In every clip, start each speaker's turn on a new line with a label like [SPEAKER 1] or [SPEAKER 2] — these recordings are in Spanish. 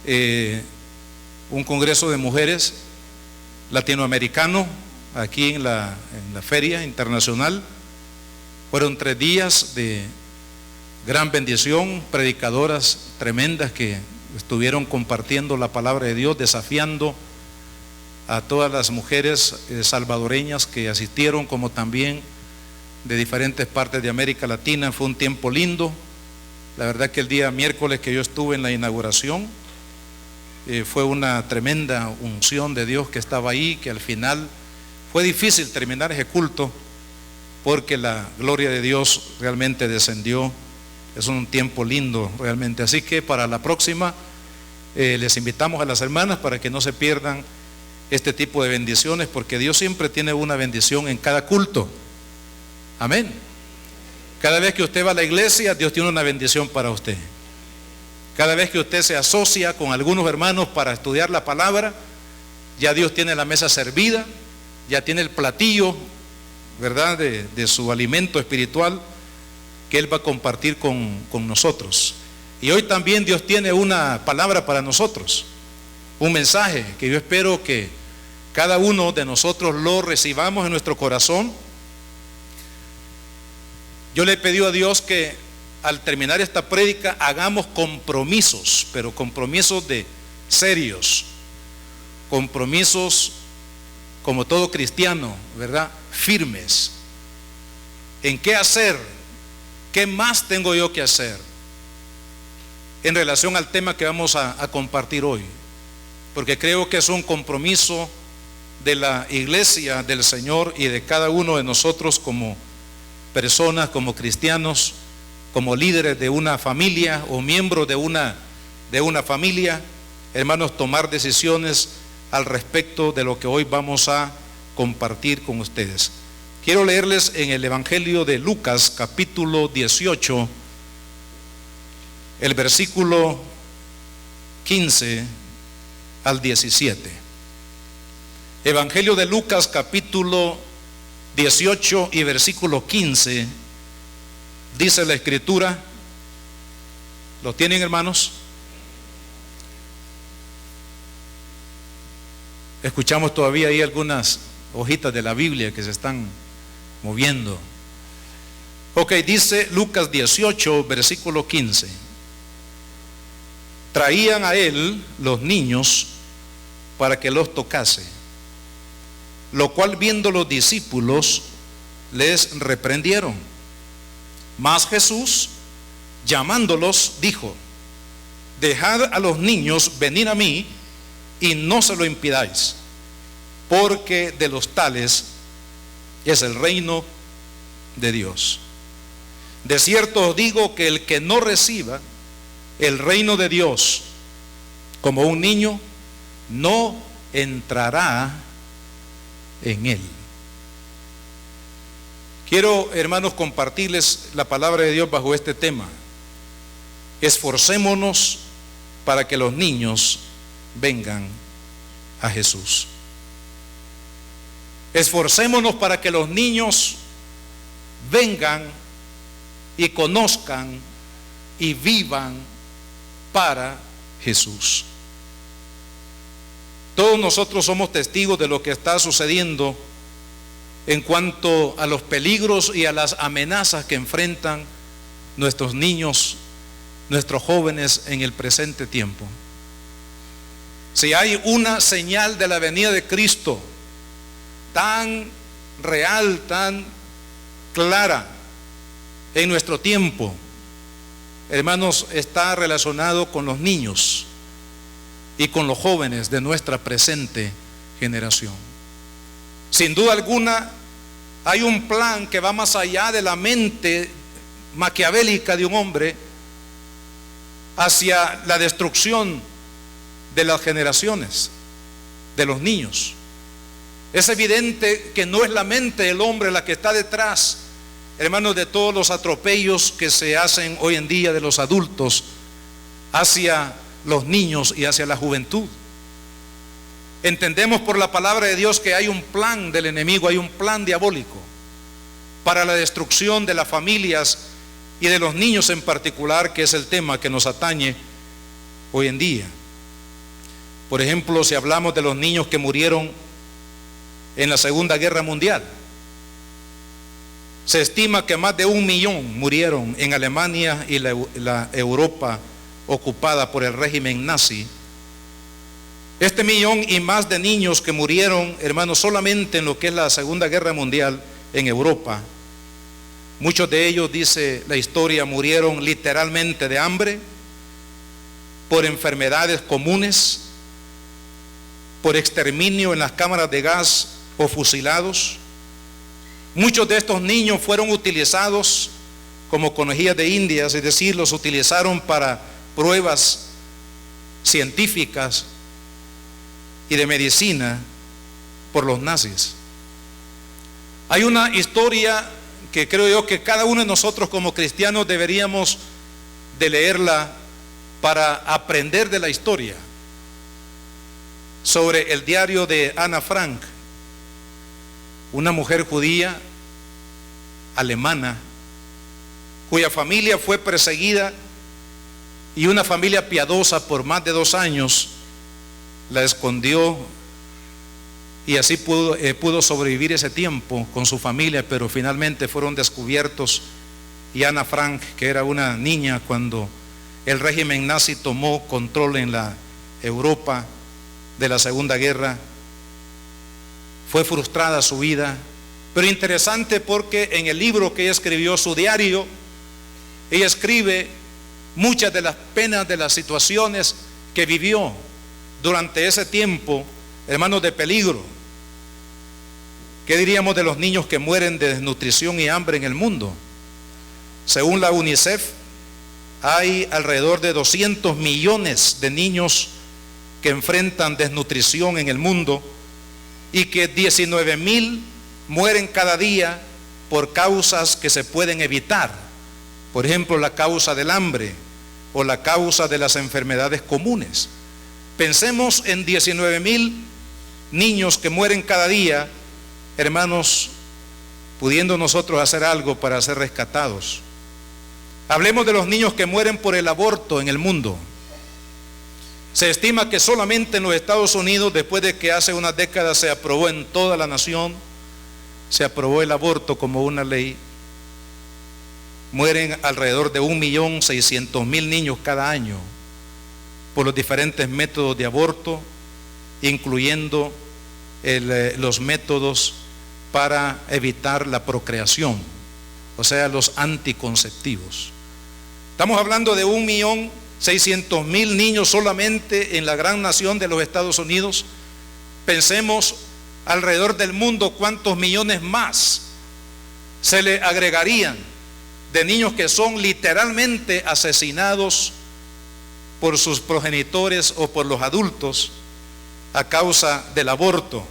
[SPEAKER 1] un congreso de mujeres latinoamericano aquí en la feria internacional. Fueron 3 días de gran bendición, predicadoras tremendas que estuvieron compartiendo la palabra de Dios, desafiando a todas las mujeres salvadoreñas que asistieron, como también de diferentes partes de América Latina. Fue un tiempo lindo. La verdad que el día miércoles que yo estuve en la inauguración, fue una tremenda unción de Dios que estaba ahí, que al final fue difícil terminar ese culto porque la gloria de Dios realmente descendió. Es un tiempo lindo realmente. Así que para la próxima les invitamos a las hermanas para que no se pierdan este tipo de bendiciones, porque Dios siempre tiene una bendición en cada culto. Amén. Cada vez que usted va a la iglesia, Dios tiene una bendición para usted. Cada vez que usted se asocia con algunos hermanos para estudiar la palabra, ya Dios tiene la mesa servida, ya tiene el platillo, ¿verdad?, de su alimento espiritual que Él va a compartir con nosotros. Y hoy también Dios tiene una palabra para nosotros, un mensaje que yo espero que cada uno de nosotros lo recibamos en nuestro corazón. Yo le he pedido a Dios que al terminar esta prédica hagamos compromisos, pero compromisos serios, compromisos como todo cristiano, ¿verdad?, firmes. ¿En qué hacer? ¿Qué más tengo yo que hacer en relación al tema que vamos a compartir hoy? Porque creo que es un compromiso de la iglesia del Señor y de cada uno de nosotros como personas, como cristianos, como líderes de una familia o miembros de una familia, hermanos, tomar decisiones al respecto de lo que hoy vamos a compartir con ustedes. Quiero leerles en el Evangelio de Lucas, capítulo 18, el versículo 15 al 17. Evangelio de Lucas, capítulo 18 y versículo 15, dice la Escritura. ¿Lo tienen, hermanos? Escuchamos todavía ahí algunas hojitas de la Biblia que se están moviendo. Ok, dice Lucas 18, versículo 15. Traían a él los niños para que los tocase, lo cual viendo los discípulos les reprendieron. Mas Jesús, llamándolos, dijo: dejad a los niños venir a mí y no se lo impidáis, porque de los tales es el reino de Dios. De cierto os digo que el que no reciba el reino de Dios como un niño, no entrará en él. Quiero, hermanos, compartirles la palabra de Dios bajo este tema. Esforcémonos para que los niños vengan a Jesús. Esforcémonos para que los niños vengan y conozcan y vivan para Jesús. Todos nosotros somos testigos de lo que está sucediendo en cuanto a los peligros y a las amenazas que enfrentan nuestros niños, nuestros jóvenes en el presente tiempo. Si hay una señal de la venida de Cristo tan real, tan clara en nuestro tiempo, hermanos, está relacionado con los niños y con los jóvenes de nuestra presente generación. Sin duda alguna, hay un plan que va más allá de la mente maquiavélica de un hombre hacia la destrucción de las generaciones, de los niños. Es evidente que no es la mente del hombre la que está detrás, hermanos, de todos los atropellos que se hacen hoy en día de los adultos hacia los niños y hacia la juventud. Entendemos por la palabra de Dios que hay un plan del enemigo, hay un plan diabólico para la destrucción de las familias y de los niños en particular, que es el tema que nos atañe hoy en día. Por ejemplo, si hablamos de los niños que murieron en la Segunda Guerra Mundial, se estima que más de 1 millón murieron en Alemania y la Europa ocupada por el régimen nazi. Este millón y más de niños que murieron, hermanos, solamente en lo que es la Segunda Guerra Mundial en Europa, muchos de ellos, dice la historia, murieron literalmente de hambre, por enfermedades comunes, por exterminio en las cámaras de gas o fusilados. Muchos de estos niños fueron utilizados como conejillas de indias, es decir, los utilizaron para pruebas científicas y de medicina por los nazis. Hay una historia que creo yo que cada uno de nosotros como cristianos deberíamos de leerla para aprender de la historia, sobre el diario de Ana Frank, una mujer judía alemana cuya familia fue perseguida y una familia piadosa por más de 2 años la escondió y así pudo sobrevivir ese tiempo con su familia, pero finalmente fueron descubiertos. Y Ana Frank, que era una niña cuando el régimen nazi tomó control en la Europa de la Segunda Guerra, fue frustrada su vida. Pero interesante porque en el libro que ella escribió, su diario, ella escribe muchas de las penas, de las situaciones que vivió durante ese tiempo, hermanos, de peligro. ¿Qué diríamos de los niños que mueren de desnutrición y hambre en el mundo? Según la UNICEF, hay alrededor de 200 millones de niños que enfrentan desnutrición en el mundo y que 19,000 mueren cada día por causas que se pueden evitar. Por ejemplo, la causa del hambre o la causa de las enfermedades comunes. Pensemos en 19,000 niños que mueren cada día, hermanos, pudiendo nosotros hacer algo para ser rescatados. Hablemos de los niños que mueren por el aborto en el mundo. Se estima que solamente en los Estados Unidos, después de que hace unas décadas se aprobó en toda la nación, se aprobó el aborto como una ley, mueren alrededor de 1.600.000 niños cada año por los diferentes métodos de aborto, incluyendo los métodos para evitar la procreación, o sea, los anticonceptivos. Estamos hablando de 1.600.000 niños solamente en la gran nación de los Estados Unidos. Pensemos alrededor del mundo cuántos millones más se le agregarían de niños que son literalmente asesinados por sus progenitores o por los adultos a causa del aborto.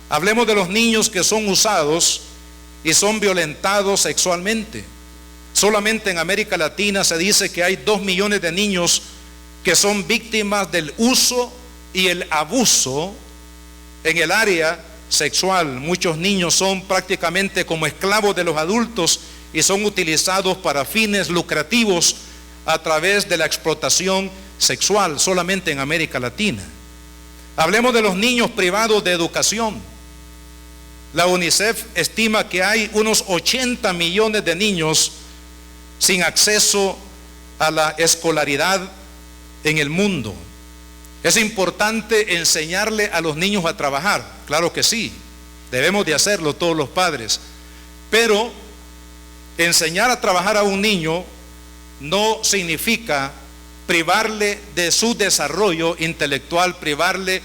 [SPEAKER 1] Hablemos de los niños que son usados y son violentados sexualmente. Solamente en América Latina se dice que hay 2 millones de niños que son víctimas del uso y el abuso en el área sexual. Muchos niños son prácticamente como esclavos de los adultos y son utilizados para fines lucrativos a través de la explotación sexual, solamente en América Latina. Hablemos de los niños privados de educación. La UNICEF estima que hay unos 80 millones de niños sin acceso a la escolaridad en el mundo. Es importante enseñarle a los niños a trabajar, claro que sí, debemos de hacerlo todos los padres, pero enseñar a trabajar a un niño no significa privarle de su desarrollo intelectual, privarle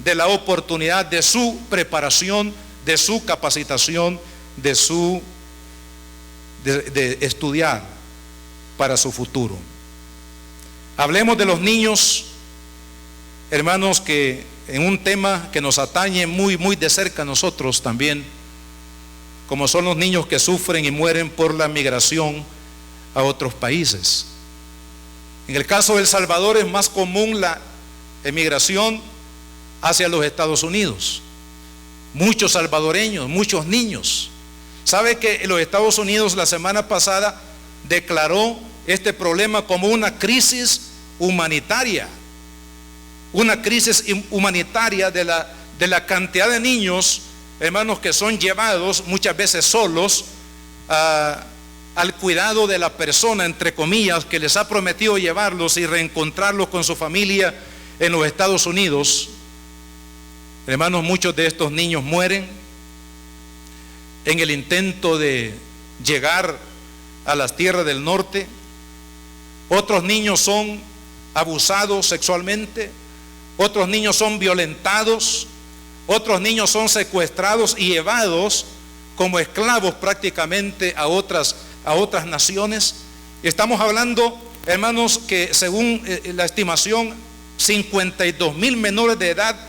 [SPEAKER 1] de la oportunidad de su preparación, de su capacitación, de estudiar para su futuro. Hablemos de los niños, hermanos, que en un tema que nos atañe muy de cerca a nosotros también, como son los niños que sufren y mueren por la migración a otros países. En el caso de El Salvador es más común la emigración hacia los Estados Unidos. Muchos salvadoreños, muchos niños. ¿Sabe que los Estados Unidos la semana pasada declaró este problema como una crisis humanitaria? una crisis humanitaria de la cantidad de niños, hermanos, que son llevados muchas veces solos al cuidado de la persona, entre comillas, que les ha prometido llevarlos y reencontrarlos con su familia en los Estados Unidos. Hermanos, muchos de estos niños mueren en el intento de llegar a las tierras del norte. Otros niños son abusados sexualmente, otros niños son violentados, otros niños son secuestrados y llevados como esclavos prácticamente a otras naciones. Estamos hablando, hermanos, que según la estimación, 52,000 menores de edad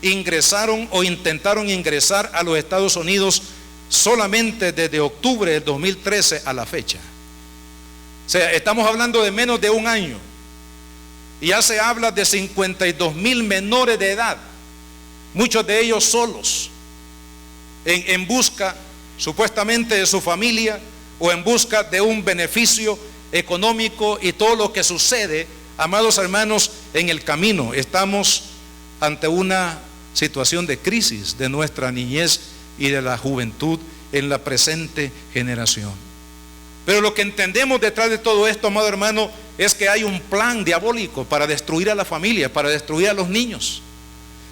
[SPEAKER 1] ingresaron o intentaron ingresar a los Estados Unidos solamente desde octubre del 2013 a la fecha. O sea, estamos hablando de menos de un año y ya se habla de 52,000 menores de edad, muchos de ellos solos, en busca supuestamente de su familia o en busca de un beneficio económico y todo lo que sucede, amados hermanos, en el camino. Estamos ante una situación de crisis de nuestra niñez y de la juventud en la presente generación. Pero lo que entendemos detrás de todo esto, amado hermano, es que hay un plan diabólico para destruir a la familia, para destruir a los niños.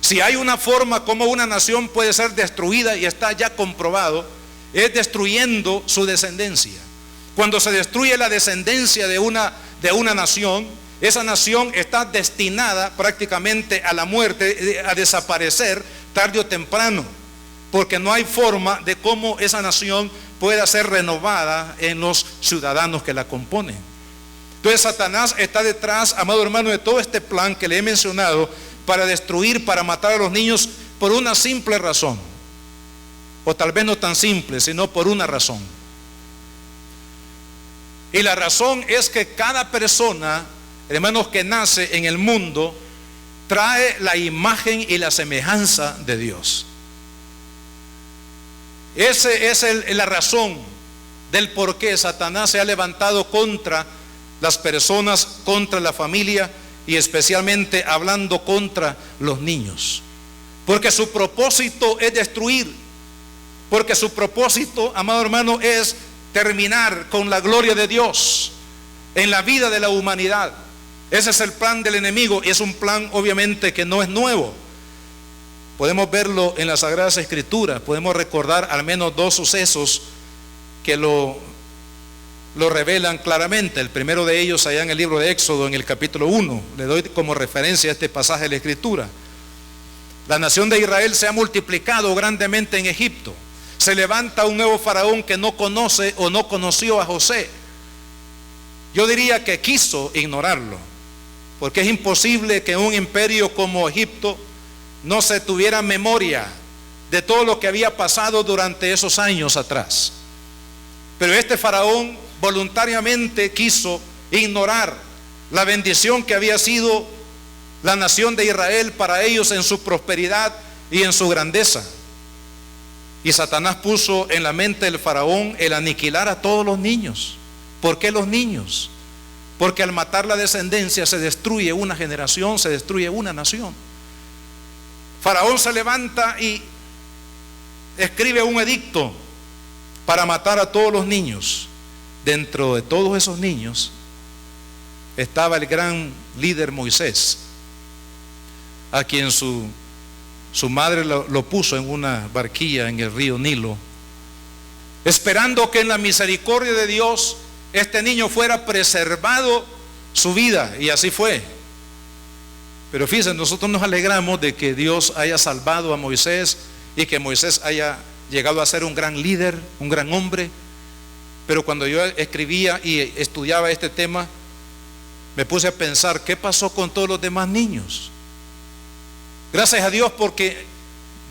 [SPEAKER 1] Si hay una forma como una nación puede ser destruida, y está ya comprobado, es destruyendo su descendencia. Cuando se destruye la descendencia de una nación, esa nación está destinada prácticamente a la muerte, a desaparecer tarde o temprano, porque no hay forma de cómo esa nación pueda ser renovada en los ciudadanos que la componen. Entonces Satanás está detrás, amado hermano, de todo este plan que le he mencionado para destruir, para matar a los niños, por una simple razón, o tal vez no tan simple, sino por una razón. Y la razón es que cada persona, hermanos, que nace en el mundo trae la imagen y la semejanza de Dios. Esa es la razón del por qué Satanás se ha levantado contra las personas, contra la familia y especialmente hablando contra los niños. Porque su propósito es destruir. Porque su propósito, amado hermano, es terminar con la gloria de Dios en la vida de la humanidad. Ese es el plan del enemigo y es un plan obviamente que no es nuevo. Podemos verlo en las Sagradas Escrituras, podemos recordar al menos dos sucesos que lo revelan claramente. El primero de ellos allá en el libro de Éxodo, en el capítulo 1, le doy como referencia a este pasaje de la Escritura. La nación de Israel se ha multiplicado grandemente en Egipto. Se levanta un nuevo faraón que no conoce o no conoció a José. Yo diría que quiso ignorarlo, porque es imposible que un imperio como Egipto no se tuviera memoria de todo lo que había pasado durante esos años atrás. Pero este faraón voluntariamente quiso ignorar la bendición que había sido la nación de Israel para ellos en su prosperidad y en su grandeza. Y Satanás puso en la mente del faraón el aniquilar a todos los niños. ¿Por qué los niños? Porque al matar la descendencia se destruye una generación, se destruye una nación. Faraón se levanta y escribe un edicto para matar a todos los niños. Dentro de todos esos niños estaba el gran líder Moisés, a quien su madre lo puso en una barquilla en el río Nilo, esperando que en la misericordia de Dios este niño fuera preservado su vida, y así fue. Pero fíjense, nosotros nos alegramos de que Dios haya salvado a Moisés y que Moisés haya llegado a ser un gran líder, un gran hombre. Pero cuando yo escribía y estudiaba este tema, me puse a pensar, ¿qué pasó con todos los demás niños? Gracias a Dios, porque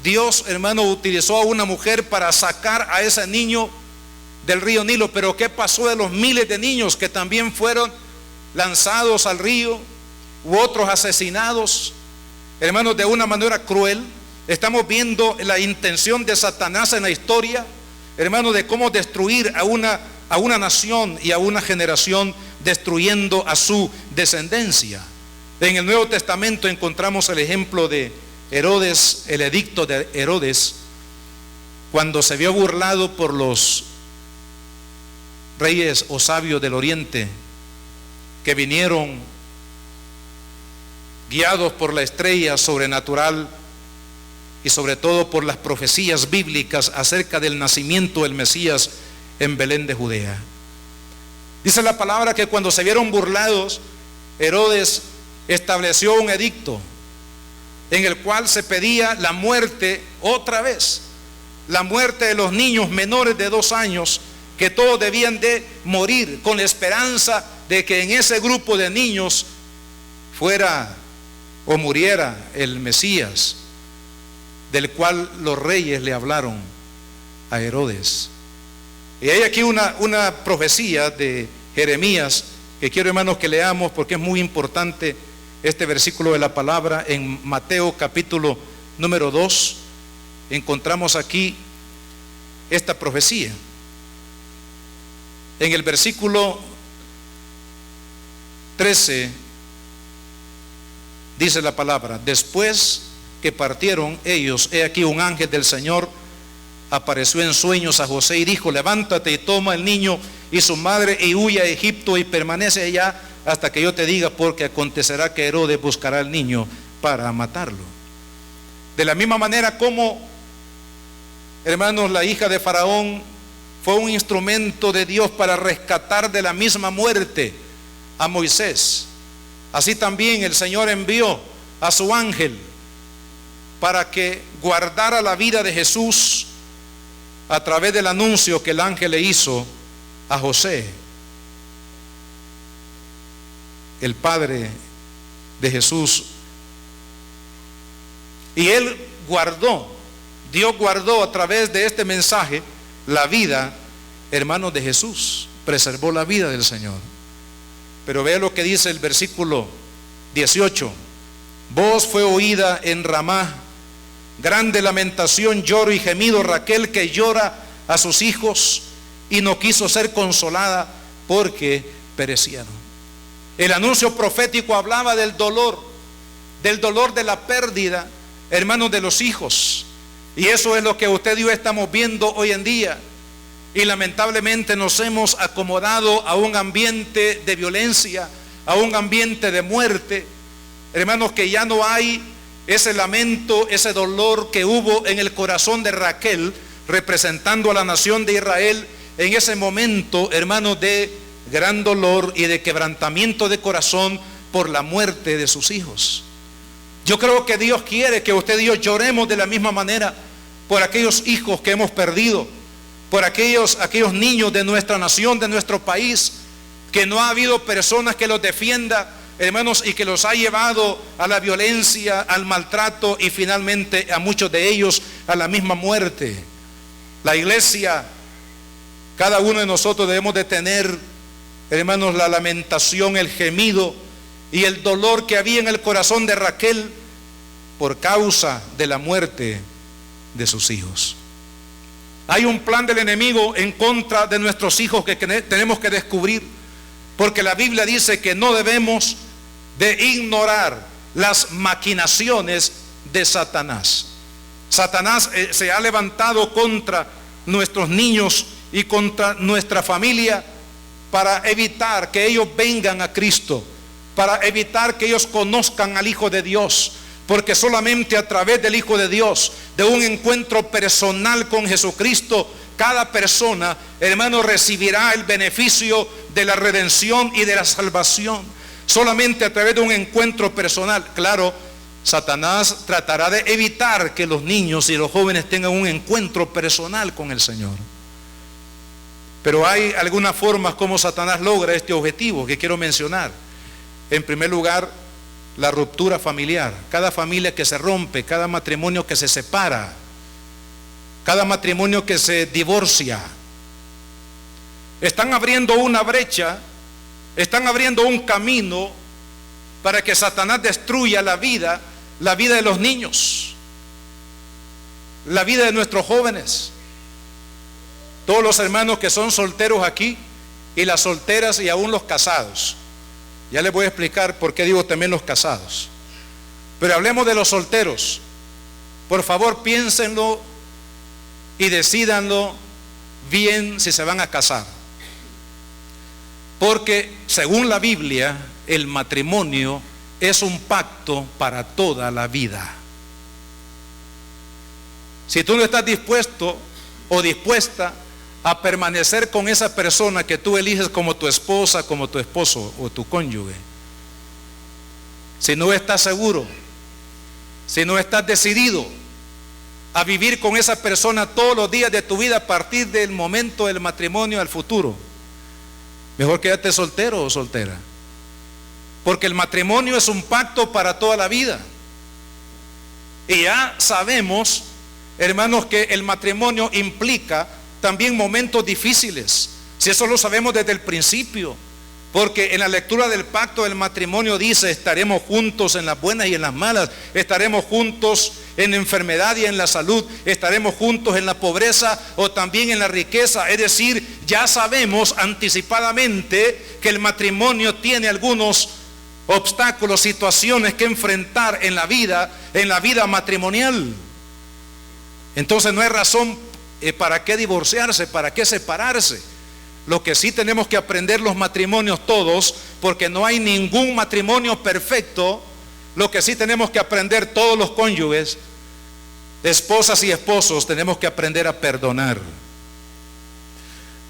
[SPEAKER 1] Dios, hermano, utilizó a una mujer para sacar a ese niño del río Nilo. Pero ¿qué pasó de los miles de niños que también fueron lanzados al río u otros asesinados, hermanos, de una manera cruel? Estamos viendo la intención de Satanás en la historia, hermanos, de cómo destruir a una nación y a una generación, destruyendo a su descendencia. En el Nuevo Testamento encontramos el ejemplo de Herodes, el edicto de Herodes, cuando se vio burlado por los reyes o sabios del oriente, que vinieron guiados por la estrella sobrenatural y sobre todo por las profecías bíblicas acerca del nacimiento del Mesías en Belén de Judea. Dice la palabra que cuando se vieron burlados, Herodes estableció un edicto en el cual se pedía la muerte otra vez, la muerte de los niños menores de 2 años, que todos debían de morir, con la esperanza de que en ese grupo de niños fuera o muriera el Mesías, del cual los reyes le hablaron a Herodes. Y hay aquí una profecía de Jeremías que quiero, hermanos, que leamos, porque es muy importante este versículo de la palabra. En Mateo capítulo número 2 encontramos aquí esta profecía. En el versículo 13 dice la palabra: después que partieron ellos, he aquí un ángel del Señor apareció en sueños a José y dijo: levántate y toma el niño y su madre y huye a Egipto y permanece allá hasta que yo te diga, porque acontecerá que Herodes buscará al niño para matarlo. De la misma manera como, hermanos, la hija de Faraón fue un instrumento de Dios para rescatar de la misma muerte a Moisés, así también el Señor envió a su ángel para que guardara la vida de Jesús a través del anuncio que el ángel le hizo a José, el padre de Jesús. Y él guardó, Dios guardó a través de este mensaje la vida, hermanos, de Jesús. Preservó la vida del Señor. Pero vea lo que dice el versículo 18: voz fue oída en Ramá, grande lamentación, lloro y gemido, Raquel que llora a sus hijos y no quiso ser consolada porque perecieron. El anuncio profético hablaba del dolor de la pérdida, hermanos, de los hijos. Y eso es lo que usted y yo estamos viendo hoy en día. Y lamentablemente nos hemos acomodado a un ambiente de violencia, a un ambiente de muerte. Hermanos, que ya no hay ese lamento, ese dolor que hubo en el corazón de Raquel, representando a la nación de Israel en ese momento, hermanos, de gran dolor y de quebrantamiento de corazón por la muerte de sus hijos. Yo creo que Dios quiere que usted y yo lloremos de la misma manera por aquellos hijos que hemos perdido, por aquellos niños de nuestra nación, de nuestro país, que no ha habido personas que los defienda, hermanos, y que los ha llevado a la violencia, al maltrato y finalmente a muchos de ellos a la misma muerte. La iglesia, cada uno de nosotros debemos de tener, hermanos, la lamentación, el gemido y el dolor que había en el corazón de Raquel por causa de la muerte de sus hijos. Hay un plan del enemigo en contra de nuestros hijos que tenemos que descubrir, porque la Biblia dice que no debemos de ignorar las maquinaciones de Satanás. Satanás se ha levantado contra nuestros niños y contra nuestra familia para evitar que ellos vengan a Cristo, para evitar que ellos conozcan al Hijo de Dios, porque solamente a través del Hijo de Dios, de un encuentro personal con Jesucristo, cada persona, hermano, recibirá el beneficio de la redención y de la salvación. Solamente a través de un encuentro personal. Claro, Satanás tratará de evitar que los niños y los jóvenes tengan un encuentro personal con el Señor. Pero hay algunas formas como Satanás logra este objetivo que quiero mencionar. En primer lugar, la ruptura familiar. Cada familia que se rompe, cada matrimonio que se separa, cada matrimonio que se divorcia, están abriendo una brecha, están abriendo un camino para que Satanás destruya la vida de los niños, la vida de nuestros jóvenes. Todos los hermanos que son solteros aquí, y las solteras y aún los casados, Ya les voy a explicar por qué digo también los casados. Pero hablemos de los solteros. Por favor, piénsenlo y decídanlo bien si se van a casar. Porque según la Biblia, el matrimonio es un pacto para toda la vida. Si tú no estás dispuesto o dispuesta a permanecer con esa persona que tú eliges como tu esposa, como tu esposo o tu cónyuge, si no estás seguro, si no estás decidido a vivir con esa persona todos los días de tu vida a partir del momento del matrimonio al futuro, mejor quédate soltero o soltera. Porque el matrimonio es un pacto para toda la vida. Y ya sabemos, hermanos, que el matrimonio implica también momentos difíciles. Si eso lo sabemos desde el principio. Porque en la lectura del pacto del matrimonio dice: estaremos juntos en las buenas y en las malas, estaremos juntos en la enfermedad y en la salud, estaremos juntos en la pobreza o también en la riqueza. Es decir, ya sabemos anticipadamente que el matrimonio tiene algunos obstáculos, situaciones que enfrentar en la vida matrimonial. Entonces no hay razón para qué divorciarse, para qué separarse. Lo que sí tenemos que aprender los matrimonios todos, porque no hay ningún matrimonio perfecto, lo que sí tenemos que aprender todos los cónyuges, esposas y esposos, tenemos que aprender a perdonar.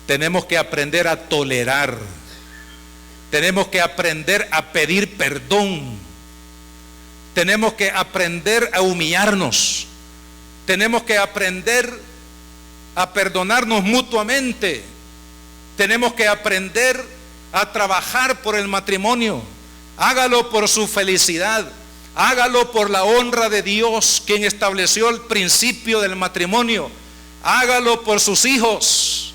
[SPEAKER 1] Tenemos que aprender a tolerar. Tenemos que aprender a pedir perdón. Tenemos que aprender a humillarnos. Tenemos que aprender a perdonarnos mutuamente. Tenemos que aprender a trabajar por el matrimonio. Hágalo por su felicidad. Hágalo por la honra de Dios, quien estableció el principio del matrimonio. Hágalo por sus hijos.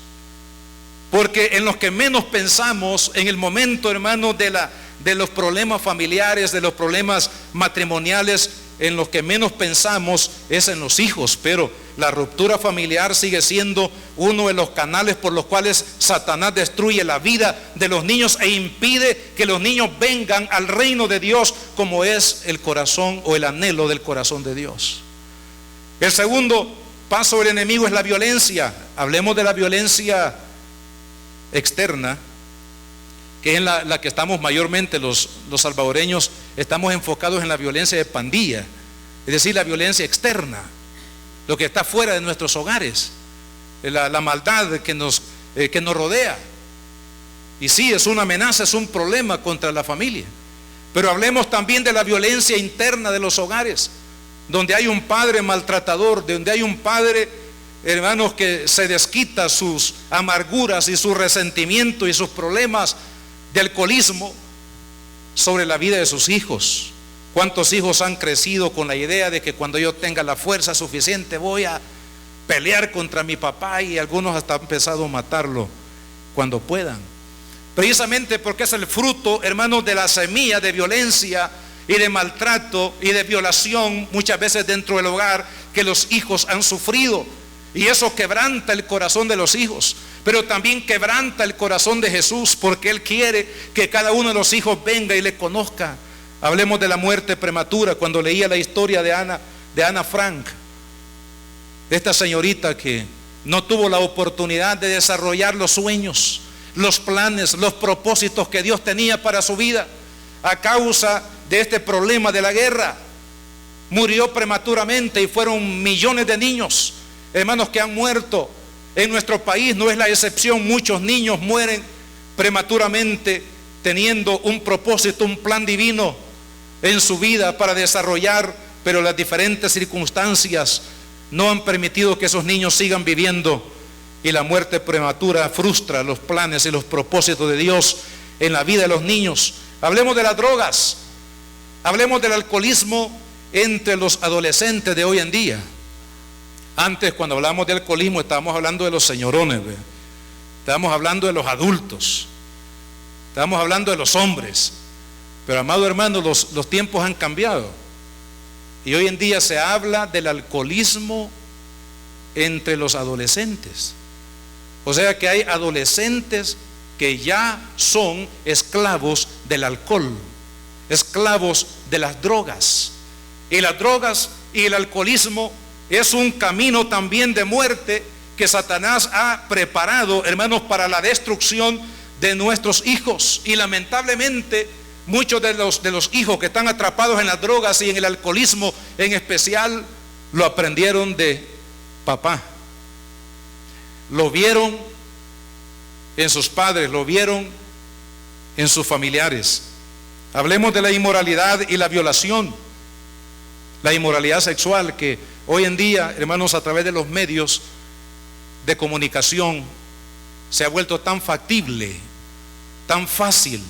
[SPEAKER 1] Porque en los que menos pensamos, en el momento, hermanos, de los problemas familiares, de los problemas matrimoniales, en los que menos pensamos es en los hijos. Pero la ruptura familiar sigue siendo uno de los canales por los cuales Satanás destruye la vida de los niños e impide que los niños vengan al reino de Dios, como es el corazón o el anhelo del corazón de Dios. El segundo paso del enemigo es la violencia. Hablemos de la violencia externa, que es la que estamos mayormente los salvadoreños, estamos enfocados en la violencia de pandilla, es decir, la violencia externa, lo que está fuera de nuestros hogares, la maldad que nos rodea. Y sí, es una amenaza, es un problema contra la familia. Pero hablemos también de la violencia interna de los hogares, donde hay un padre maltratador, donde hay un padre, hermanos, que se desquita sus amarguras y su resentimiento y sus problemas de alcoholismo sobre la vida de sus hijos. ¿Cuántos hijos han crecido con la idea de que cuando yo tenga la fuerza suficiente voy a pelear contra mi papá, y algunos hasta han empezado a matarlo cuando puedan? Precisamente porque es el fruto, hermanos, de la semilla de violencia y de maltrato y de violación muchas veces dentro del hogar que los hijos han sufrido. Y eso quebranta el corazón de los hijos, pero también quebranta el corazón de Jesús, porque Él quiere que cada uno de los hijos venga y le conozca. Hablemos de la muerte prematura. Cuando leía la historia de Ana Frank, esta señorita que no tuvo la oportunidad de desarrollar los sueños, los planes, los propósitos que Dios tenía para su vida, a causa de este problema de la guerra, murió prematuramente, y fueron millones de niños, hermanos, que han muerto. En nuestro país no es la excepción. Muchos niños mueren prematuramente teniendo un propósito, un plan divino en su vida para desarrollar, pero las diferentes circunstancias no han permitido que esos niños sigan viviendo, y la muerte prematura frustra los planes y los propósitos de Dios en la vida de los niños. Hablemos de las drogas, hablemos del alcoholismo entre los adolescentes de hoy en día. Antes, cuando hablamos de alcoholismo, estábamos hablando de los señorones, estábamos hablando de los adultos, estábamos hablando de los hombres. Pero, amado hermano, los tiempos han cambiado, y hoy en día se habla del alcoholismo entre los adolescentes. O sea que hay adolescentes que ya son esclavos del alcohol, esclavos de las drogas. Y las drogas y el alcoholismo es un camino también de muerte que Satanás ha preparado, hermanos, para la destrucción de nuestros hijos. Y lamentablemente muchos de los hijos que están atrapados en las drogas y en el alcoholismo en especial, lo aprendieron de papá. Lo vieron en sus padres, lo vieron en sus familiares. Hablemos de la inmoralidad y la violación. La inmoralidad sexual, que hoy en día, hermanos, a través de los medios de comunicación se ha vuelto tan factible, tan fácil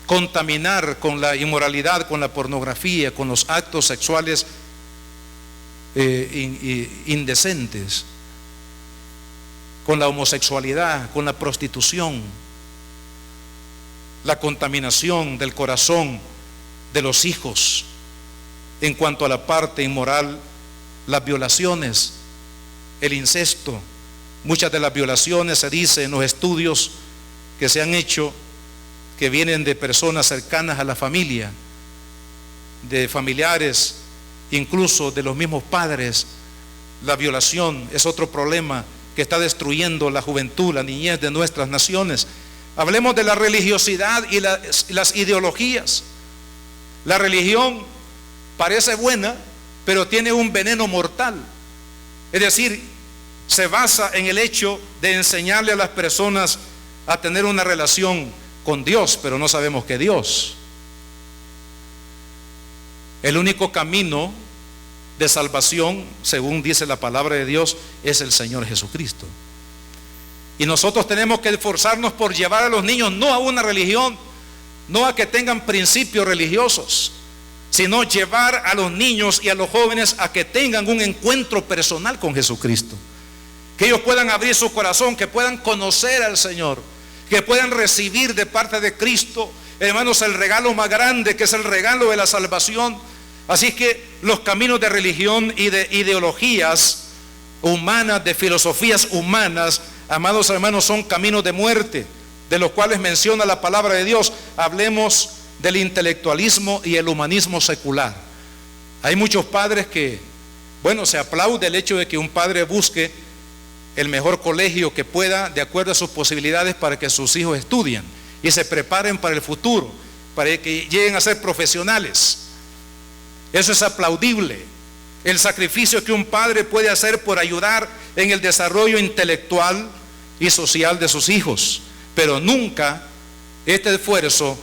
[SPEAKER 1] contaminar con la inmoralidad, con la pornografía, con los actos sexuales indecentes, con la homosexualidad, con la prostitución, la contaminación del corazón de los hijos. En cuanto a la parte inmoral, las violaciones, el incesto. Muchas de las violaciones, se dice en los estudios que se han hecho, que vienen de personas cercanas a la familia, de familiares, incluso de los mismos padres. La violación es otro problema que está destruyendo la juventud, la niñez de nuestras naciones. Hablemos de la religiosidad y las ideologías. La religión parece buena, pero tiene un veneno mortal. Es decir, se basa en el hecho de enseñarle a las personas a tener una relación con Dios, pero no sabemos que Dios. El único camino de salvación, según dice la palabra de Dios, es el Señor Jesucristo. Y nosotros tenemos que esforzarnos por llevar a los niños no a una religión, no a que tengan principios religiosos, sino llevar a los niños y a los jóvenes a que tengan un encuentro personal con Jesucristo. Que ellos puedan abrir su corazón, que puedan conocer al Señor, que puedan recibir de parte de Cristo, hermanos, el regalo más grande, que es el regalo de la salvación. Así que los caminos de religión y de ideologías humanas, de filosofías humanas, amados hermanos, son caminos de muerte, de los cuales menciona la palabra de Dios. Hablemos del intelectualismo y el humanismo secular. Hay muchos padres que, se aplaude el hecho de que un padre busque el mejor colegio que pueda, de acuerdo a sus posibilidades, para que sus hijos estudien y se preparen para el futuro, para que lleguen a ser profesionales. Eso es aplaudible, el sacrificio que un padre puede hacer por ayudar en el desarrollo intelectual y social de sus hijos, pero nunca este esfuerzo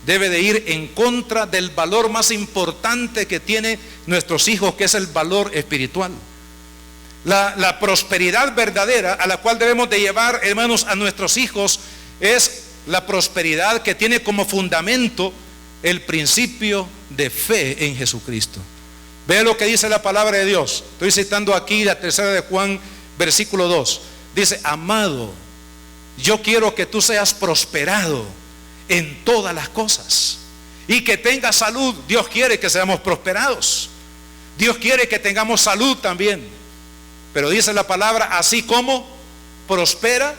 [SPEAKER 1] debe de ir en contra del valor más importante que tienen nuestros hijos, que es el valor espiritual. La prosperidad verdadera a la cual debemos de llevar, hermanos, a nuestros hijos, es la prosperidad que tiene como fundamento el principio de fe en Jesucristo. Vea lo que dice la palabra de Dios. Estoy citando aquí la 3 de Juan, versículo 2. Dice: amado, yo quiero que tú seas prosperado en todas las cosas y que tengas salud. Dios quiere que seamos prosperados. Dios quiere que tengamos salud también. Pero dice la palabra: así como prospera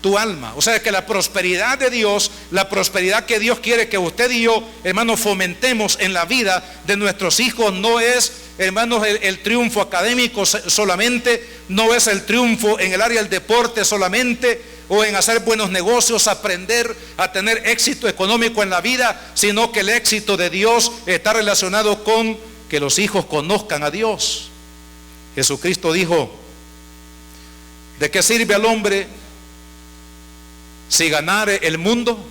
[SPEAKER 1] tu alma. O sea que la prosperidad de Dios, la prosperidad que Dios quiere que usted y yo, hermanos, fomentemos en la vida de nuestros hijos, no es, hermanos, el triunfo académico solamente, no es el triunfo en el área del deporte solamente, o en hacer buenos negocios, aprender a tener éxito económico en la vida, sino que el éxito de Dios está relacionado con que los hijos conozcan a Dios. Jesucristo dijo: ¿de qué sirve al hombre si ganare el mundo,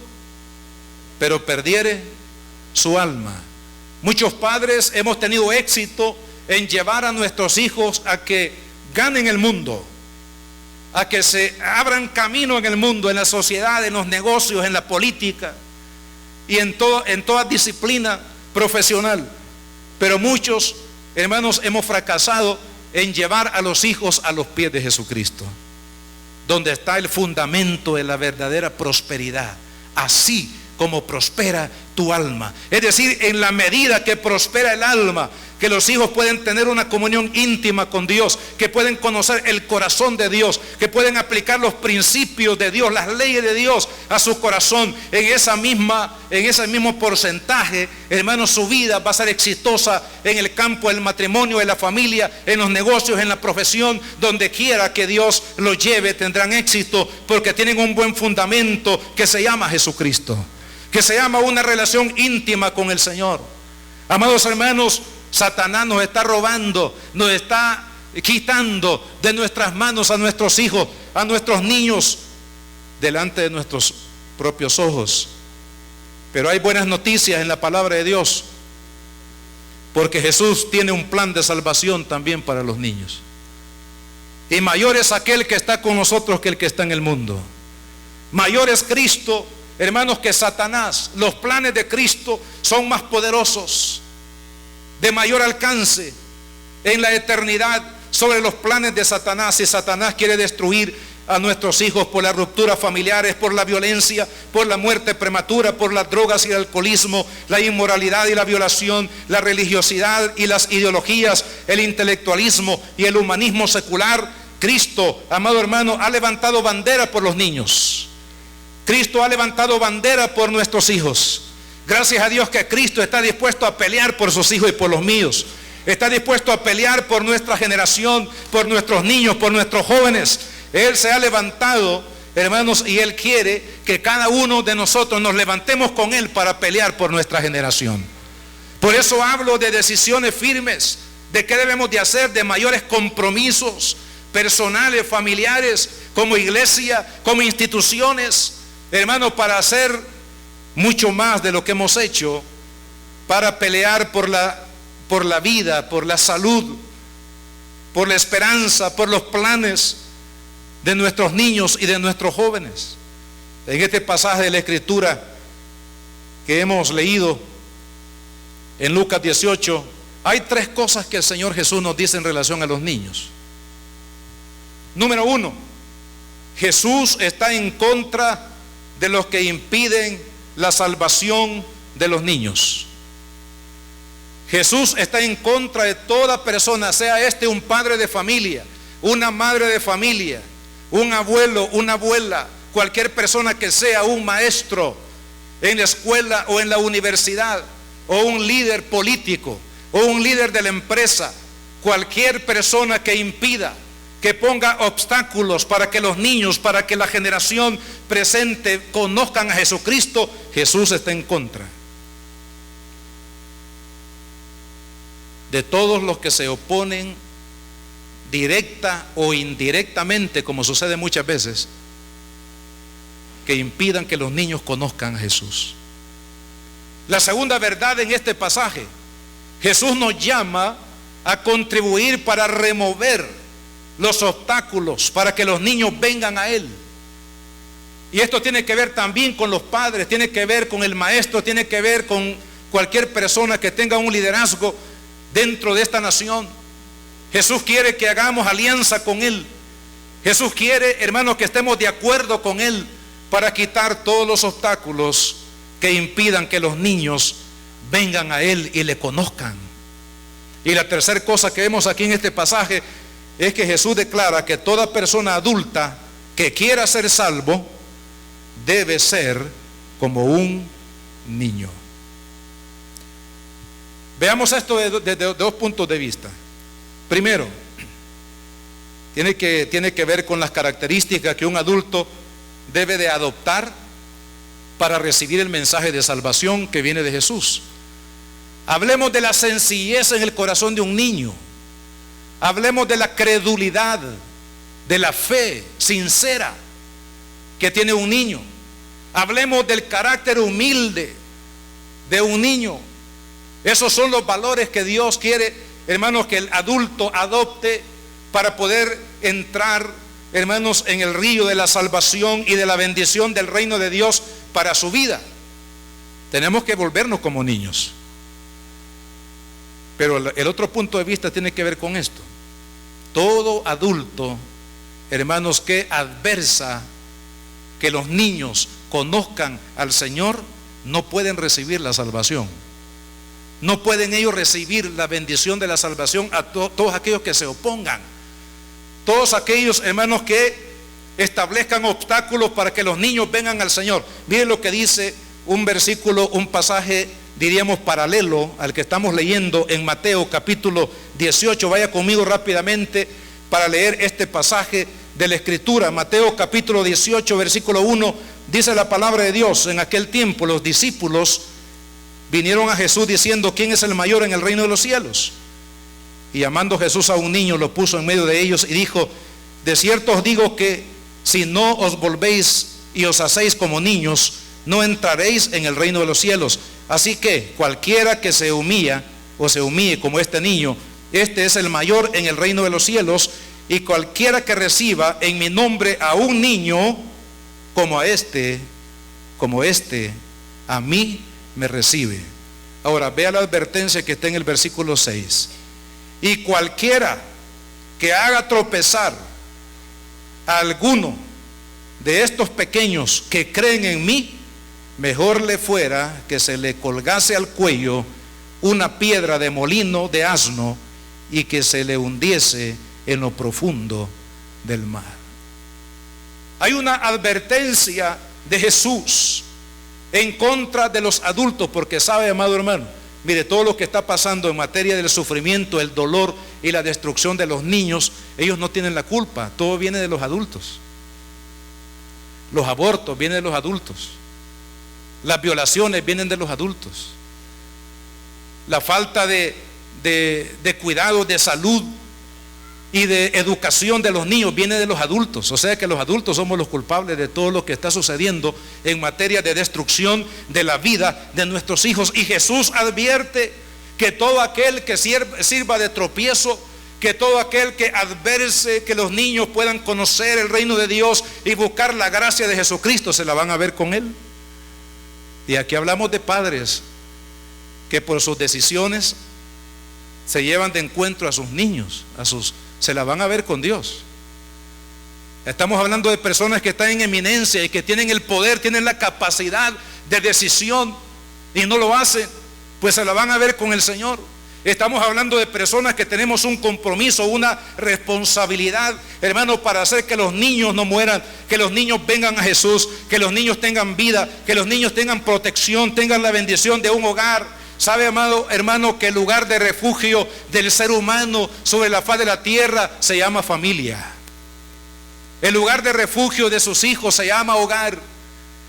[SPEAKER 1] pero perdiere su alma? Muchos padres hemos tenido éxito en llevar a nuestros hijos a que ganen el mundo, a que se abran camino en el mundo, en la sociedad, en los negocios, en la política y en toda disciplina profesional. Pero muchos, hermanos, hemos fracasado en llevar a los hijos a los pies de Jesucristo, donde está el fundamento de la verdadera prosperidad. Así como prospera tu tu alma. Es decir, en la medida que prospera el alma, que los hijos pueden tener una comunión íntima con Dios, que pueden conocer el corazón de Dios, que pueden aplicar los principios de Dios, las leyes de Dios a su corazón, en ese mismo porcentaje, hermanos, su vida va a ser exitosa en el campo del matrimonio, en la familia, en los negocios, en la profesión, donde quiera que Dios los lleve, tendrán éxito, porque tienen un buen fundamento que se llama Jesucristo, que se llama una relación íntima con el Señor. Amados hermanos, Satanás nos está robando, nos está quitando de nuestras manos a nuestros hijos, a nuestros niños, delante de nuestros propios ojos. Pero hay buenas noticias en la palabra de Dios, porque Jesús tiene un plan de salvación también para los niños. Y mayor es aquel que está con nosotros que el que está en el mundo. Mayor es Cristo, hermanos, que Satanás. Los planes de Cristo son más poderosos, de mayor alcance en la eternidad sobre los planes de Satanás. Si Satanás quiere destruir a nuestros hijos por las rupturas familiares, por la violencia, por la muerte prematura, por las drogas y el alcoholismo, la inmoralidad y la violación, la religiosidad y las ideologías, el intelectualismo y el humanismo secular, Cristo, amado hermano, ha levantado bandera por los niños. Cristo ha levantado bandera por nuestros hijos. Gracias a Dios que Cristo está dispuesto a pelear por sus hijos y por los míos. Está dispuesto a pelear por nuestra generación, por nuestros niños, por nuestros jóvenes. Él se ha levantado, hermanos, y Él quiere que cada uno de nosotros nos levantemos con Él para pelear por nuestra generación. Por eso hablo de decisiones firmes, de qué debemos de hacer, de mayores compromisos personales, familiares, como iglesia, como instituciones, hermanos, para hacer mucho más de lo que hemos hecho, para pelear por la vida, por la salud, por la esperanza, por los planes de nuestros niños y de nuestros jóvenes. En este pasaje de la Escritura que hemos leído en Lucas 18, hay tres cosas que el Señor Jesús nos dice en relación a los niños. Número uno, Jesús está en contra de los que impiden la salvación de los niños. Jesús está en contra de toda persona, sea este un padre de familia, una madre de familia, un abuelo, una abuela, cualquier persona que sea un maestro en la escuela o en la universidad, o un líder político, o un líder de la empresa, cualquier persona que impida, que ponga obstáculos para que los niños, para que la generación presente conozcan a Jesucristo, Jesús está en contra de todos los que se oponen directa o indirectamente, como sucede muchas veces, que impidan que los niños conozcan a Jesús. La segunda verdad en este pasaje, Jesús nos llama a contribuir para remover los obstáculos para que los niños vengan a Él. Y esto tiene que ver también con los padres, tiene que ver con el maestro, tiene que ver con cualquier persona que tenga un liderazgo dentro de esta nación. Jesús quiere que hagamos alianza con Él. Jesús quiere, hermanos, que estemos de acuerdo con Él para quitar todos los obstáculos que impidan que los niños vengan a Él y le conozcan. Y la tercera cosa que vemos aquí en este pasaje es que Jesús declara que toda persona adulta que quiera ser salvo debe ser como un niño. Veamos esto desde dos puntos de vista. Primero, tiene que ver con las características que un adulto debe de adoptar para recibir el mensaje de salvación que viene de Jesús. Hablemos de la sencillez en el corazón de un niño. Hablemos de la credulidad, de la fe sincera que tiene un niño. Hablemos del carácter humilde de un niño. Esos son los valores que Dios quiere, hermanos, que el adulto adopte para poder entrar, hermanos, en el río de la salvación y de la bendición del reino de Dios para su vida. Tenemos que volvernos como niños. Pero el otro punto de vista tiene que ver con esto. Todo adulto, hermanos, que adversa que los niños conozcan al Señor, no pueden recibir la salvación. No pueden ellos recibir la bendición de la salvación a todos aquellos que se opongan. Todos aquellos hermanos que establezcan obstáculos para que los niños vengan al Señor. Miren lo que dice un versículo, un pasaje, diríamos paralelo al que estamos leyendo en Mateo capítulo 18. Vaya conmigo rápidamente para leer este pasaje de la Escritura. Mateo capítulo 18, versículo 1, dice la palabra de Dios: en aquel tiempo los discípulos vinieron a Jesús diciendo: ¿quién es el mayor en el reino de los cielos? Y llamando Jesús a un niño, lo puso en medio de ellos y dijo: de cierto os digo que si no os volvéis y os hacéis como niños, no entraréis en el reino de los cielos. Así que cualquiera que se humilla o se humille como este niño, este es el mayor en el reino de los cielos. Y cualquiera que reciba en mi nombre a un niño como este, a mí me recibe. Ahora vea la advertencia que está en el versículo 6. Y cualquiera que haga tropezar a alguno de estos pequeños que creen en mí, mejor le fuera que se le colgase al cuello una piedra de molino de asno y que se le hundiese en lo profundo del mar. Hay una advertencia de Jesús en contra de los adultos, porque sabe, amado hermano, mire, todo lo que está pasando en materia del sufrimiento, el dolor y la destrucción de los niños, ellos no tienen la culpa, todo viene de los adultos. Los abortos vienen de los adultos, las violaciones vienen de los adultos, la falta de cuidado, de salud y de educación de los niños viene de los adultos. O sea que los adultos somos los culpables de todo lo que está sucediendo en materia de destrucción de la vida de nuestros hijos. Y Jesús advierte que todo aquel que sirva de tropiezo, que todo aquel que adverse que los niños puedan conocer el reino de Dios y buscar la gracia de Jesucristo, se la van a ver con Él. Y aquí hablamos de padres que por sus decisiones se llevan de encuentro a sus niños, se la van a ver con Dios. Estamos hablando de personas que están en eminencia y que tienen el poder, tienen la capacidad de decisión y no lo hacen, pues se la van a ver con el Señor. Estamos hablando de personas que tenemos un compromiso, una responsabilidad, hermano, para hacer que los niños no mueran, que los niños vengan a Jesús, que los niños tengan vida, que los niños tengan protección, tengan la bendición de un hogar. Sabe, amado hermano, que el lugar de refugio del ser humano sobre la faz de la tierra se llama familia. El lugar de refugio de sus hijos se llama hogar.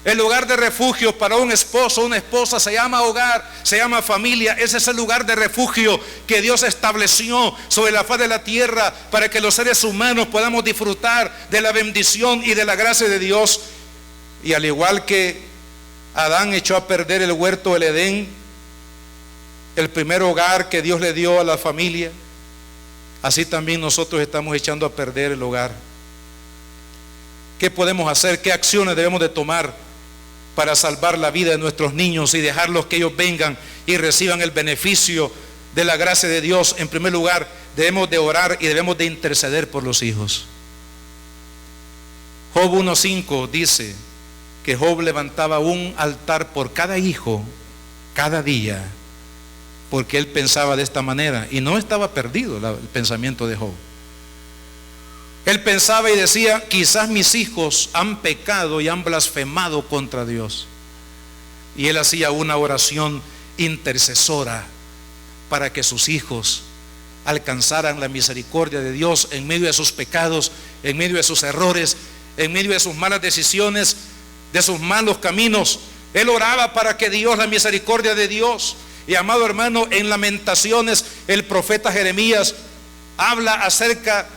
[SPEAKER 1] El lugar de refugio para un esposo, una esposa se llama hogar, se llama familia. Ese es el lugar de refugio que Dios estableció sobre la faz de la tierra para que los seres humanos podamos disfrutar de la bendición y de la gracia de Dios. Y al igual que Adán echó a perder el huerto del Edén, el primer hogar que Dios le dio a la familia, así también nosotros estamos echando a perder el hogar. ¿Qué podemos hacer? ¿Qué acciones debemos de tomar para salvar la vida de nuestros niños y dejarlos que ellos vengan y reciban el beneficio de la gracia de Dios? En primer lugar, debemos de orar y debemos de interceder por los hijos. Job 1:5 dice que Job levantaba un altar por cada hijo, cada día, porque él pensaba de esta manera, y no estaba perdido el pensamiento de Job. Él pensaba y decía: quizás mis hijos han pecado y han blasfemado contra Dios. Y él hacía una oración intercesora para que sus hijos alcanzaran la misericordia de Dios en medio de sus pecados, en medio de sus errores, en medio de sus malas decisiones, de sus malos caminos. Él oraba para que Dios, la misericordia de Dios. Y amado hermano, en Lamentaciones el profeta Jeremías habla acerca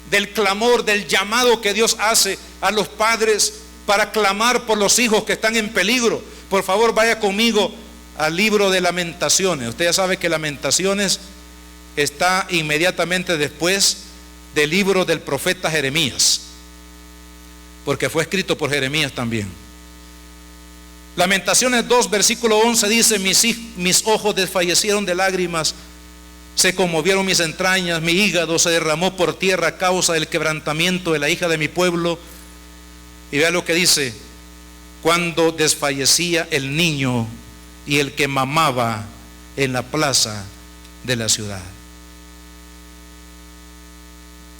[SPEAKER 1] del clamor, del llamado que Dios hace a los padres para clamar por los hijos que están en peligro. Por favor, vaya conmigo al libro de Lamentaciones. Usted ya sabe que Lamentaciones está inmediatamente después del libro del profeta Jeremías, porque fue escrito por Jeremías también. Lamentaciones 2, versículo 11 dice: mis ojos desfallecieron de lágrimas, se conmovieron mis entrañas, mi hígado se derramó por tierra a causa del quebrantamiento de la hija de mi pueblo. Y vea lo que dice: cuando desfallecía el niño y el que mamaba en la plaza de la ciudad.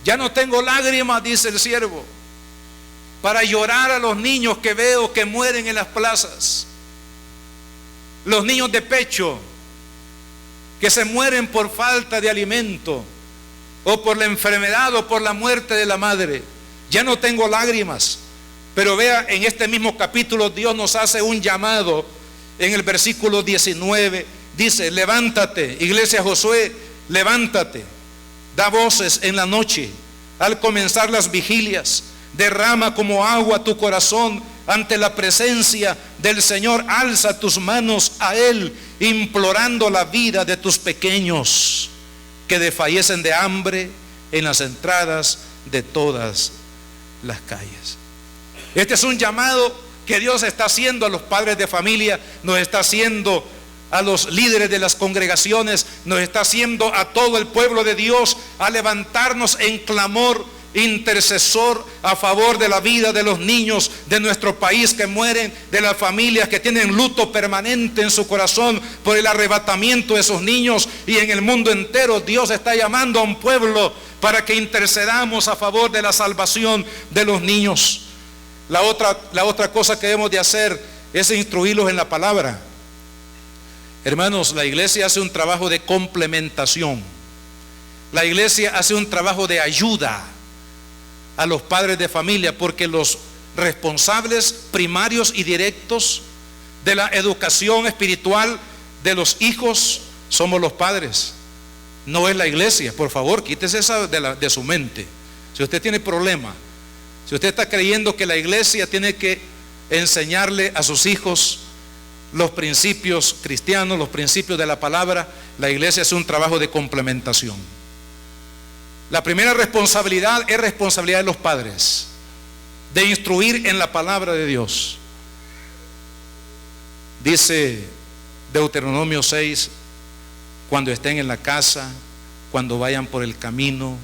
[SPEAKER 1] Ya no tengo lágrimas, dice el siervo, para llorar a los niños que veo que mueren en las plazas. Los niños de pecho que se mueren por falta de alimento, o por la enfermedad, o por la muerte de la madre. Ya no tengo lágrimas. Pero vea, en este mismo capítulo Dios nos hace un llamado. En el versículo 19 dice: levántate, iglesia Josué, levántate, da voces en la noche, al comenzar las vigilias, derrama como agua tu corazón ante la presencia del Señor, alza tus manos a Él, implorando la vida de tus pequeños que desfallecen de hambre en las entradas de todas las calles. Este es un llamado que Dios está haciendo a los padres de familia, nos está haciendo a los líderes de las congregaciones, nos está haciendo a todo el pueblo de Dios a levantarnos en clamor intercesor a favor de la vida de los niños de nuestro país que mueren, de las familias que tienen luto permanente en su corazón por el arrebatamiento de esos niños. Y en el mundo entero Dios está llamando a un pueblo para que intercedamos a favor de la salvación de los niños. La otra cosa que debemos de hacer es instruirlos en la palabra. Hermanos, la iglesia hace un trabajo de complementación. La iglesia hace un trabajo de ayuda a los padres de familia, porque los responsables primarios y directos de la educación espiritual de los hijos somos los padres, no es la iglesia. Por favor, quítese esa de su mente. Si usted tiene problema, si usted está creyendo que la iglesia tiene que enseñarle a sus hijos los principios cristianos, los principios de la palabra, la iglesia hace un trabajo de complementación. La primera responsabilidad es responsabilidad de los padres, de instruir en la palabra de Dios. Dice Deuteronomio 6, cuando estén en la casa, cuando vayan por el camino,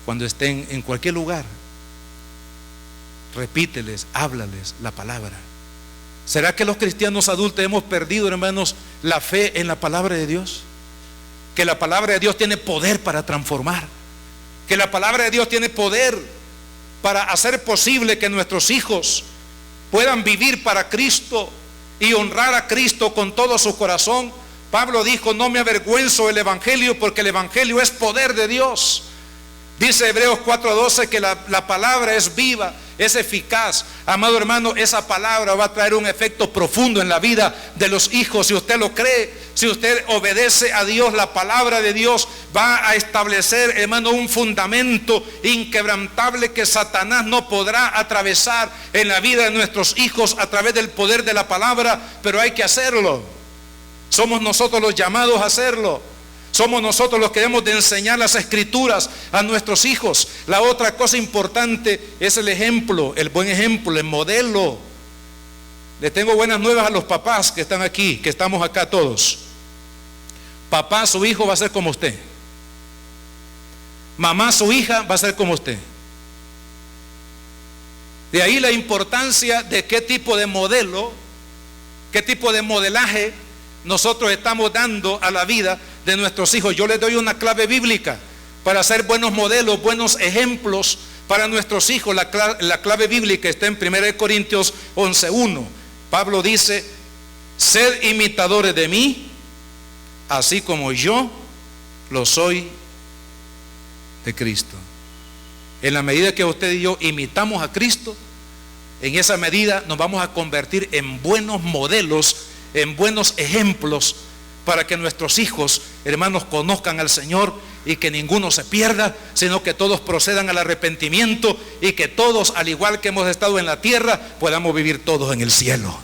[SPEAKER 1] cuando estén en cualquier lugar, repíteles, háblales la palabra. ¿Será que los cristianos adultos hemos perdido, hermanos, la fe en la palabra de Dios? Que la palabra de Dios tiene poder para transformar, que la palabra de Dios tiene poder para hacer posible que nuestros hijos puedan vivir para Cristo y honrar a Cristo con todo su corazón. Pablo dijo: no me avergüenzo del evangelio, porque el evangelio es poder de Dios. Dice Hebreos 4:12 que la palabra es viva, es eficaz. Amado hermano, esa palabra va a traer un efecto profundo en la vida de los hijos. Si usted lo cree, si usted obedece a Dios, la palabra de Dios va a establecer, hermano, un fundamento inquebrantable que Satanás no podrá atravesar en la vida de nuestros hijos a través del poder de la palabra. Pero hay que hacerlo. Somos nosotros los llamados a hacerlo. Somos nosotros los que debemos de enseñar las escrituras a nuestros hijos. La otra cosa importante es el ejemplo, el buen ejemplo, el modelo. Le tengo buenas nuevas a los papás que están aquí, que estamos acá todos. Papá, su hijo va a ser como usted. Mamá, su hija va a ser como usted. De ahí la importancia de qué tipo de modelo, qué tipo de modelaje nosotros estamos dando a la vida de nuestros hijos. Yo les doy una clave bíblica para hacer buenos modelos, buenos ejemplos para nuestros hijos. La clave bíblica está en 1 Corintios 11:1. Pablo dice: sed imitadores de mí, así como yo lo soy de Cristo. En la medida que usted y yo imitamos a Cristo, en esa medida nos vamos a convertir en buenos modelos, en buenos ejemplos, para que nuestros hijos, hermanos, conozcan al Señor y que ninguno se pierda, sino que todos procedan al arrepentimiento y que todos, al igual que hemos estado en la tierra, podamos vivir todos en el cielo.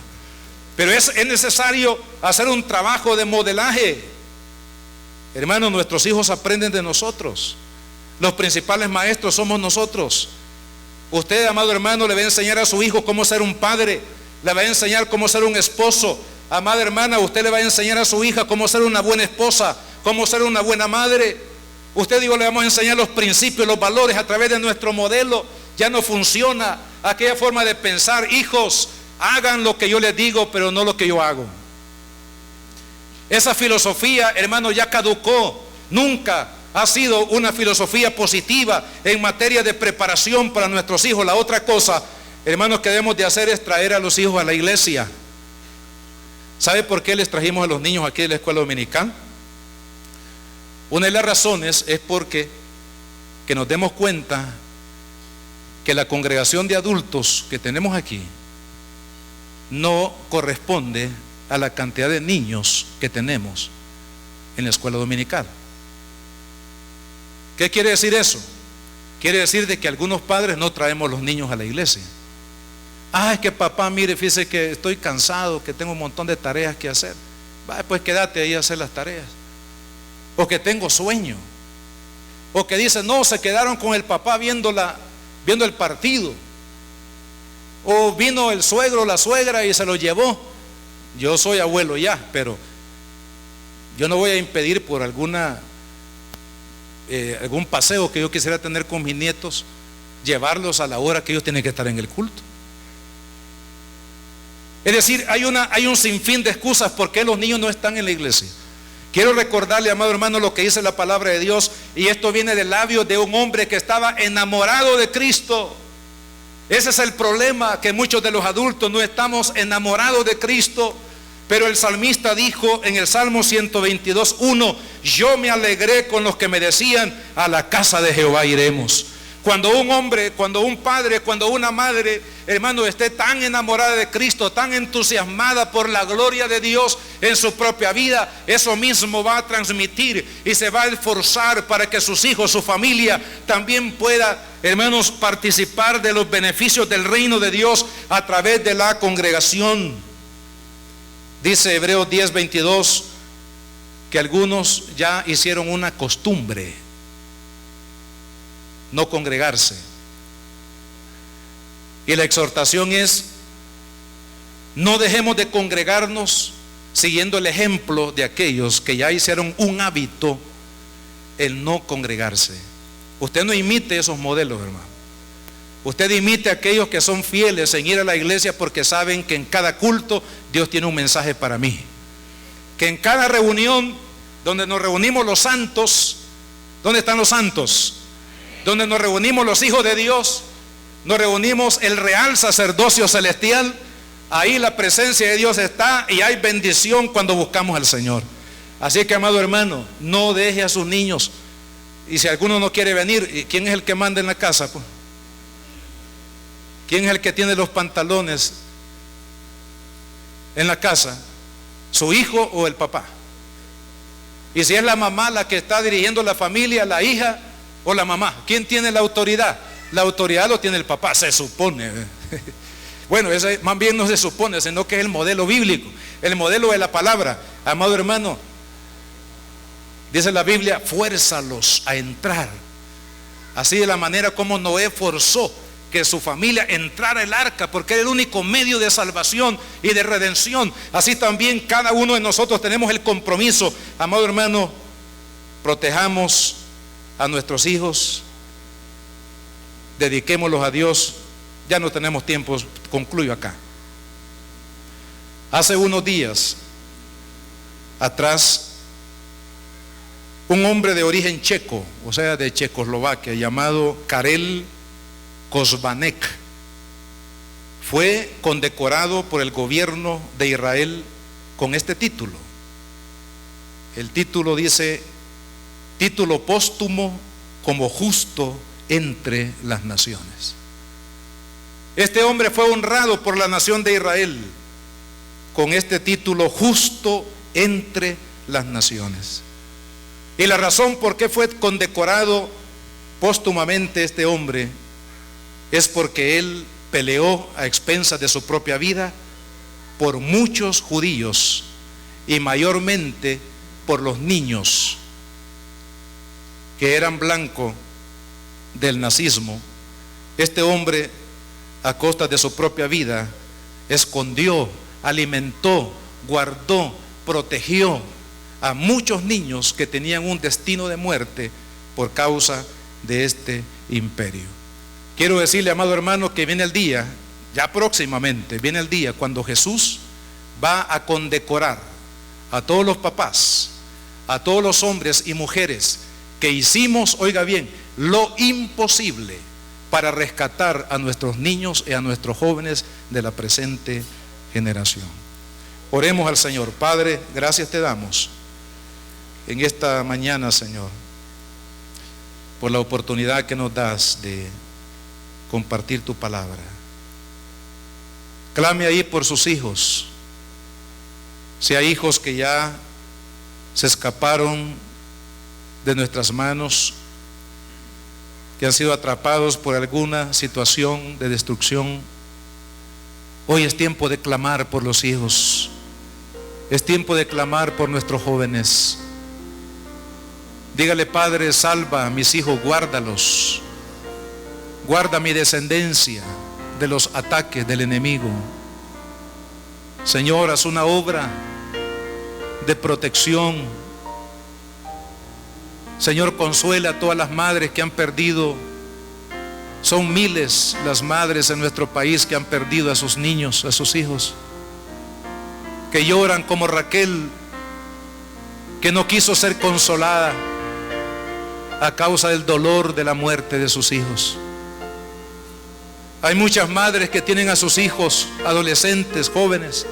[SPEAKER 1] Pero es necesario hacer un trabajo de modelaje. Hermanos, nuestros hijos aprenden de nosotros. Los principales maestros somos nosotros. Usted, amado hermano, le va a enseñar a su hijo cómo ser un padre, le va a enseñar cómo ser un esposo. Amada hermana, usted le va a enseñar a su hija cómo ser una buena esposa, cómo ser una buena madre. Usted, digo, le vamos a enseñar los principios, los valores a través de nuestro modelo. Ya no funciona aquella forma de pensar: hijos, hagan lo que yo les digo, pero no lo que yo hago. Esa filosofía, hermano, ya caducó. Nunca ha sido una filosofía positiva en materia de preparación para nuestros hijos. La otra cosa, hermanos, que debemos de hacer es traer a los hijos a la iglesia. ¿Sabe por qué les trajimos a los niños aquí de la escuela dominical? Una de las razones es porque que nos demos cuenta que la congregación de adultos que tenemos aquí no corresponde a la cantidad de niños que tenemos en la escuela dominical. ¿Qué quiere decir eso? Quiere decir de que algunos padres no traemos los niños a la iglesia. Es que papá, mire, fíjese que estoy cansado, que tengo un montón de tareas que hacer. Pues quédate ahí a hacer las tareas. O que tengo sueño. O que dicen, no, se quedaron con el papá viendo el partido. O vino el suegro o la suegra y se lo llevó. Yo soy abuelo ya, pero yo no voy a impedir por algún paseo que yo quisiera tener con mis nietos, llevarlos a la hora que ellos tienen que estar en el culto. Es decir, hay un sinfín de excusas por qué los niños no están en la iglesia. Quiero recordarle, amado hermano, lo que dice la palabra de Dios, y esto viene del labio de un hombre que estaba enamorado de Cristo. Ese es el problema, que muchos de los adultos no estamos enamorados de Cristo. Pero el salmista dijo en el Salmo 122:1: yo me alegré con los que me decían, a la casa de Jehová iremos. Cuando un hombre, cuando un padre, cuando una madre, hermano, esté tan enamorada de Cristo, tan entusiasmada por la gloria de Dios en su propia vida, eso mismo va a transmitir y se va a esforzar para que sus hijos, su familia también pueda, hermanos, participar de los beneficios del reino de Dios a través de la congregación. Dice Hebreos 10:22 que algunos ya hicieron una costumbre no congregarse. Y la exhortación es: no dejemos de congregarnos siguiendo el ejemplo de aquellos que ya hicieron un hábito el no congregarse. Usted no imite esos modelos, hermano. Usted imite a aquellos que son fieles en ir a la iglesia porque saben que en cada culto Dios tiene un mensaje para mí. Que en cada reunión donde nos reunimos los santos, ¿dónde están los santos? Donde nos reunimos los hijos de Dios, nos reunimos el real sacerdocio celestial. Ahí la presencia de Dios está y hay bendición cuando buscamos al Señor. Así que, amado hermano, no deje a sus niños. Y si alguno no quiere venir, ¿quién es el que manda en la casa, pues? ¿Quién es el que tiene los pantalones en la casa? ¿Su hijo o el papá? Y si es la mamá la que está dirigiendo la familia, la hija o la mamá, ¿quién tiene la autoridad? La autoridad lo tiene el papá, se supone. Bueno, ese más bien no se supone, sino que es el modelo bíblico, el modelo de la palabra. Amado hermano, dice la Biblia: fuérzalos a entrar. Así de la manera como Noé forzó que su familia entrara el arca, porque era el único medio de salvación y de redención. Así también cada uno de nosotros tenemos el compromiso. Amado hermano, protejamos a nuestros hijos, dediquémoslos a Dios. Ya no tenemos tiempo, concluyo acá. Hace unos días atrás, un hombre de origen checo, o sea de Checoslovaquia, llamado Karel Kozbanek, fue condecorado por el gobierno de Israel con este título. El título dice: título póstumo como justo entre las naciones. Este hombre fue honrado por la nación de Israel con este título: justo entre las naciones. Y la razón por qué fue condecorado póstumamente este hombre es porque él peleó a expensas de su propia vida por muchos judíos y mayormente por los niños que eran blanco del nazismo. Este hombre, a costa de su propia vida, escondió, alimentó, guardó, protegió a muchos niños que tenían un destino de muerte por causa de este imperio. Quiero decirle, amado hermano, que viene el día ya próximamente viene el día cuando Jesús va a condecorar a todos los papás, a todos los hombres y mujeres que hicimos, oiga bien, lo imposible para rescatar a nuestros niños y a nuestros jóvenes de la presente generación. Oremos al Señor. Padre, gracias te damos en esta mañana, Señor, por la oportunidad que nos das de compartir tu palabra. Clame ahí por sus hijos. Si hay hijos que ya se escaparon de nuestras manos, que han sido atrapados por alguna situación de destrucción, hoy es tiempo de clamar por los hijos. Es tiempo de clamar por nuestros jóvenes. Dígale: Padre, salva a mis hijos, guárdalos. Guarda mi descendencia de los ataques del enemigo. Señor, haz una obra de protección. Señor, consuela a todas las madres que han perdido. Son miles las madres en nuestro país que han perdido a sus niños, a sus hijos, que lloran como Raquel, que no quiso ser consolada a causa del dolor de la muerte de sus hijos. Hay muchas madres que tienen a sus hijos, adolescentes, jóvenes,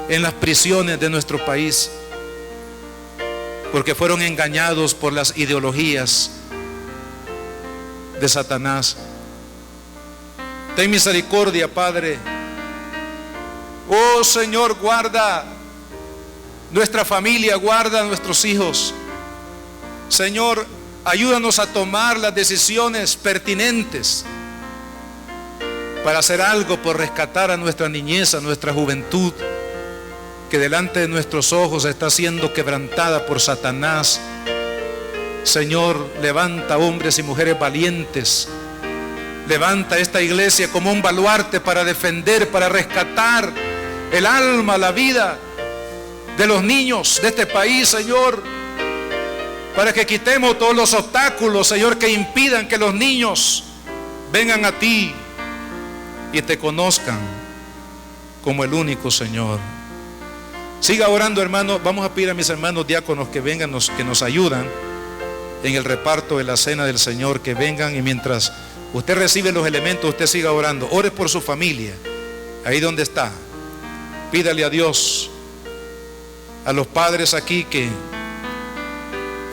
[SPEAKER 1] en las prisiones de nuestro país, porque fueron engañados por las ideologías de Satanás. Ten misericordia, Padre. Oh Señor, guarda nuestra familia, guarda a nuestros hijos. Señor, ayúdanos a tomar las decisiones pertinentes para hacer algo por rescatar a nuestra niñez, a nuestra juventud, que delante de nuestros ojos está siendo quebrantada por Satanás. Señor, levanta hombres y mujeres valientes. Levanta esta iglesia como un baluarte para defender, para rescatar el alma, la vida de los niños de este país, Señor, para que quitemos todos los obstáculos, Señor, que impidan que los niños vengan a ti y te conozcan como el único Señor. Siga orando, hermano. Vamos a pedir a mis hermanos diáconos que vengan, que nos ayudan en el reparto de la cena del Señor, que vengan, y mientras usted recibe los elementos, usted siga orando. Ore por su familia, ahí donde está. Pídale a Dios, a los padres aquí que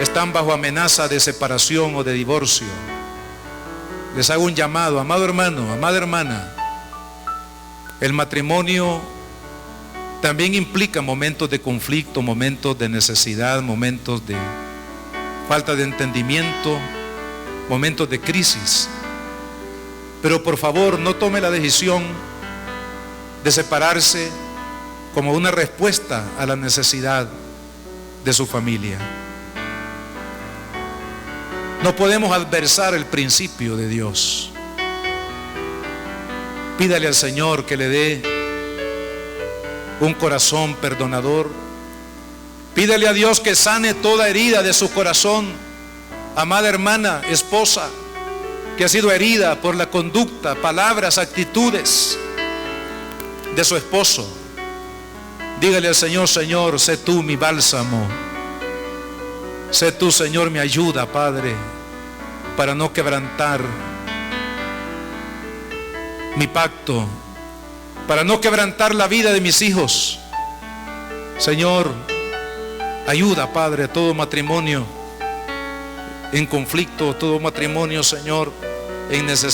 [SPEAKER 1] están bajo amenaza de separación o de divorcio. Les hago un llamado: amado hermano, amada hermana, el matrimonio también implica momentos de conflicto, momentos de necesidad, momentos de falta de entendimiento, momentos de crisis. Pero por favor, no tome la decisión de separarse como una respuesta a la necesidad de su familia. No podemos adversar el principio de Dios. Pídale al Señor que le dé un corazón perdonador. Pídale a Dios que sane toda herida de su corazón. Amada hermana, esposa, que ha sido herida por la conducta, palabras, actitudes de su esposo, dígale al Señor: Señor, sé tú mi bálsamo. Sé tú, Señor, mi ayuda, Padre, para no quebrantar mi pacto, para no quebrantar la vida de mis hijos. Señor, ayuda, Padre, a todo matrimonio en conflicto, todo matrimonio, Señor, en necesidad.